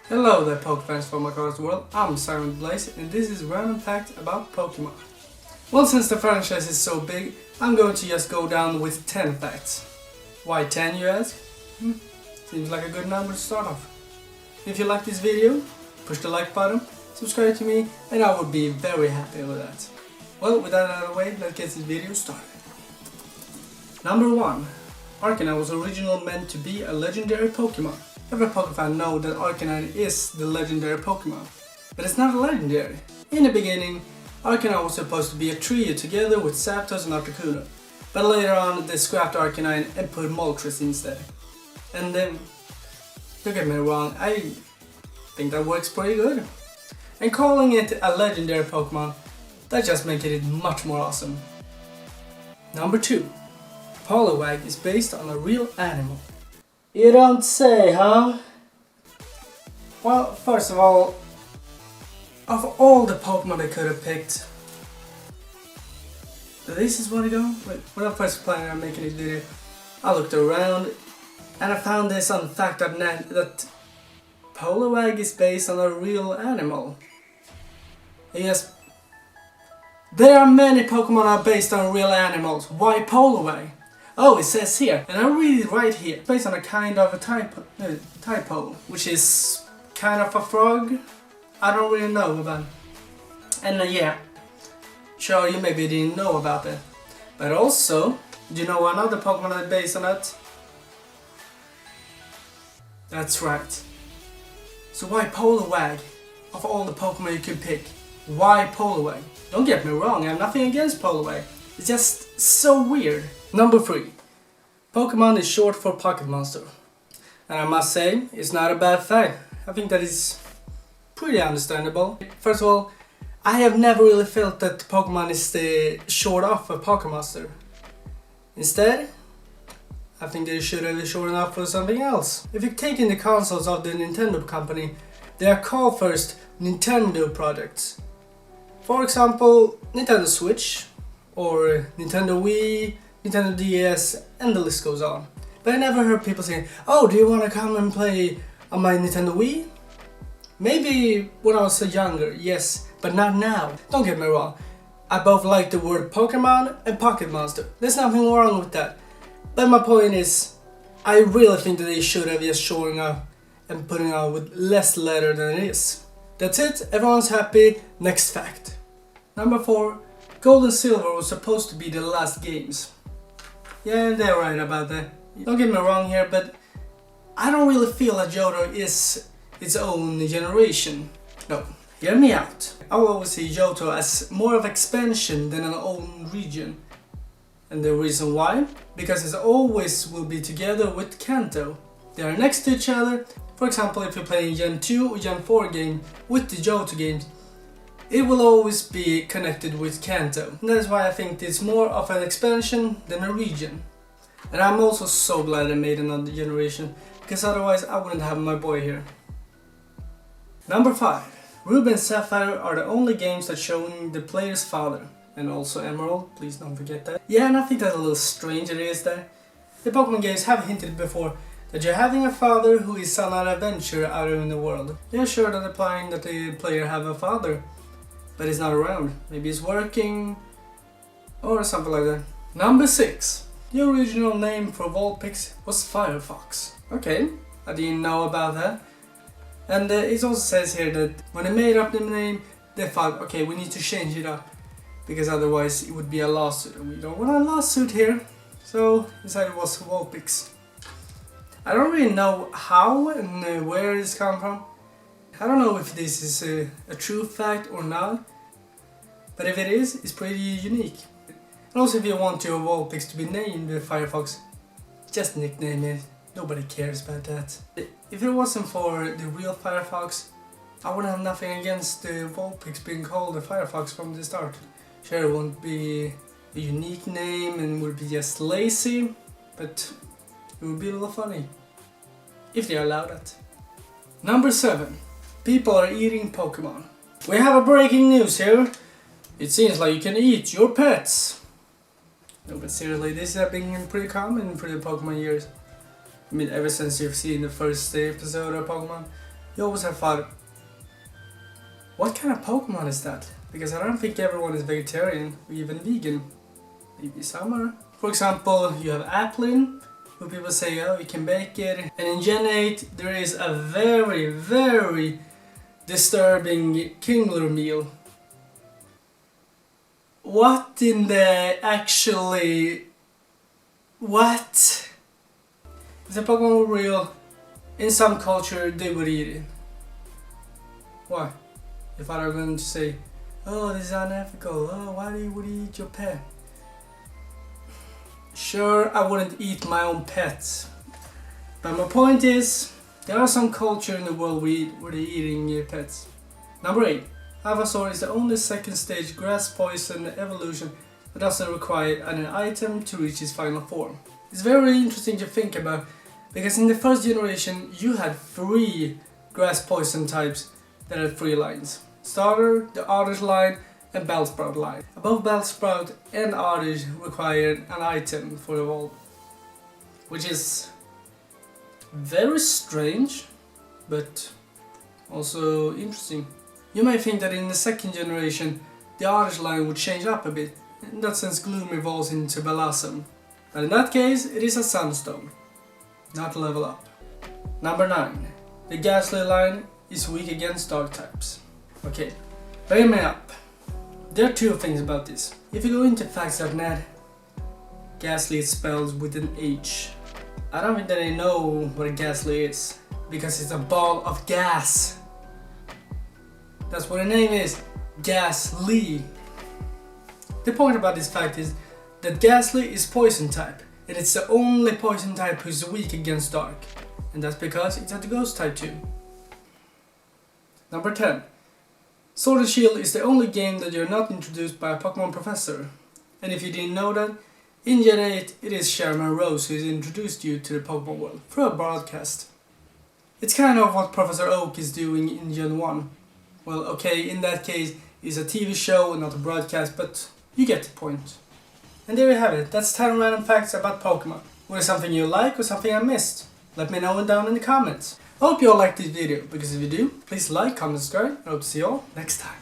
Hello there Pokefans from across the world, I'm Simon Blaze and this is random facts about Pokemon. Well, since the franchise is so big, I'm going to just go down with 10 facts. Why 10 you ask? Seems like a good number to start off. If you like this video, push the like button, subscribe to me and I would be very happy with that. Well, with that out of the way, let's get this video started. Number 1. Arcanine was originally meant to be a legendary Pokemon. Every Pokefan knows that Arcanine is the legendary Pokemon, but it's not legendary. In the beginning, Arcanine was supposed to be a trio together with Zapdos and Articuno, but later on they scrapped Arcanine and put Moltres instead. And then, don't get me wrong, I think that works pretty good. And calling it a legendary Pokemon, that just makes it much more awesome. Number 2. Poliwag is based on a real animal. You don't say, huh? Well, first of all the Pokemon they could have picked, this is what I go. When I first planning on making this video, I looked around and I found this on fact.net that Poliwag is based on a real animal. Yes, there are many Pokemon are based on real animals. Why Poliwag? Oh, it says here, and I read it right here. It's based on a kind of a typo, which is kind of a frog. I don't really know about it. And yeah, sure, you maybe didn't know about it. But also, do you know another Pokemon that's based on it? That's right. So why Poliwag? Of all the Pokemon you can pick, why Poliwag? Don't get me wrong, I have nothing against Poliwag. It's just so weird. Number 3. Pokemon is short for Pocket Monster. And I must say, it's not a bad fact. I think that is pretty understandable. First of all, I have never really felt that Pokemon is the short off of Pocket Monster. Instead, I think they should have shortened up for something else. If you take in the consoles of the Nintendo company, they are called first Nintendo products. For example, Nintendo Switch, or Nintendo Wii, Nintendo DS, and the list goes on. But I never heard people saying, oh, do you want to come and play on my Nintendo Wii? Maybe when I was younger, yes, but not now. Don't get me wrong, I both like the word Pokemon and Pocket Monster. There's nothing wrong with that. But my point is, I really think that they should have just shortened up and putting out with less letter than it is. That's it, everyone's happy, next fact. Number 4. Gold and Silver was supposed to be the last games. Yeah, they're right about that. Don't get me wrong here, but I don't really feel that Johto is its own generation. No, hear me out. I will always see Johto as more of expansion than an own region. And the reason why? Because it always will be together with Kanto. They are next to each other. For example, if you're playing Gen 2 or Gen 4 game with the Johto games, it will always be connected with Kanto. And that is why I think it's more of an expansion than a region. And I'm also so glad I made another generation, because otherwise I wouldn't have my boy here. Number 5. Ruby and Sapphire are the only games that show the player's father. And also Emerald, please don't forget that. Yeah, and I think that's a little strange it is there. The Pokemon games have hinted before that you're having a father who is on an adventure out in the world. You're sure that implying that the player have a father, but he's not around. Maybe he's working or something like that. Number 6. The original name for Vulpix was Firefox. Okay, I didn't know about that. And it also says here that when they made up the name, they thought, okay, we need to change it up, because otherwise it would be a lawsuit, and we don't want a lawsuit here. So decided it was Vulpix. I don't really know how and where it's come from. I don't know if this is a true fact or not, but if it is, it's pretty unique. And also, if you want your Vulpix to be named Firefox, just nickname it. Nobody cares about that. If it wasn't for the real Firefox, I would have nothing against the Vulpix being called the Firefox from the start. Sure, it won't be a unique name and would be just lazy, but it would be a little funny. If they allow that. Number 7. People are eating Pokemon. We have a breaking news here. It seems like you can eat your pets. No, but seriously, this has been pretty common for the Pokemon years. I mean, ever since you've seen the first episode of Pokemon. you always have thought, what kind of Pokemon is that? Because I don't think everyone is vegetarian or even vegan. Maybe some are. For example, you have Applin, who people say, oh, you can bake it. And in Gen 8, there is a very, very disturbing Kingler meal. What in the actually... What? If the Pokemon were real, in some culture they would eat it. Why? If I were going to say, oh, this is unethical, oh, why would you eat your pet? Sure, I wouldn't eat my own pets. But my point is, there are some culture in the world where they're eating pets. Number 8. Ivysaur is the only second stage grass poison evolution that doesn't require an item to reach its final form. It's very interesting to think about, because in the first generation you had 3 grass poison types that had 3 lines. Starter, the Oddish line, and Bellsprout line. Both Bellsprout and Oddish required an item for evolve, which is very strange, but also interesting. You may think that in the second generation the Oddish line would change up a bit, in that sense Gloom evolves into Bellossom. But in that case it is a Sunstone, not a level up. Number 9. The Ghastly line is weak against Dark types. Okay, bear me up. There are 2 things about this. If you go into facts.net, Ghastly is spelled with an H. I don't think that I know what a Ghastly is, because it's a ball of gas. That's what the name is, Ghastly. The point about this fact is that Ghastly is poison type, and it's the only poison type who's weak against dark, and that's because it's a ghost type too. Number 10. Sword and Shield is the only game that you're not introduced by a Pokemon professor, and if you didn't know that, in Gen 8 it is Chairman Rose who has introduced you to the Pokemon world through a broadcast. It's kind of what Professor Oak is doing in Gen 1. Well, okay, in that case it's a TV show and not a broadcast, but you get the point. And there you have it, that's 10 random facts about Pokemon. Was it something you like or something I missed? Let me know down in the comments. I hope you all liked this video, because if you do, please like, comment, subscribe, and I hope to see you all next time.